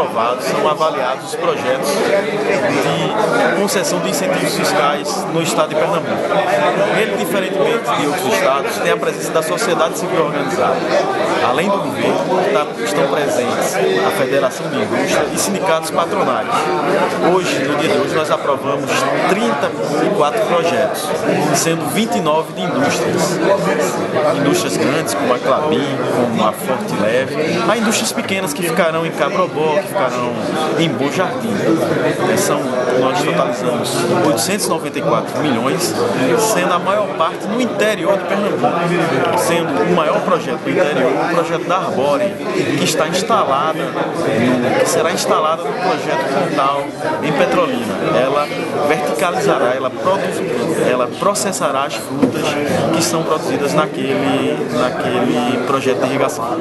aprovados, são avaliados os projetos de concessão de incentivos fiscais no estado de Pernambuco. Ele, diferentemente de outros estados, tem a presença da sociedade civil organizada. Além do governo, estão presentes a Federação de Indústria e sindicatos patronais. Hoje, no dia de hoje, nós aprovamos 34 projetos, sendo 29 de indústrias. Indústrias grandes, como a Klabin, como a Forte Leve, há indústrias pequenas que ficarão em Cabrobó, que ficarão em Bom Jardim. Nós totalizamos 894 milhões, sendo a maior parte no interior de Pernambuco, sendo o maior projeto do interior o projeto da Arbore, que será instalada no projeto Pontal, em Petrolina. Ela verticalizará, ela processará as frutas que são produzidas naquele projeto de irrigação.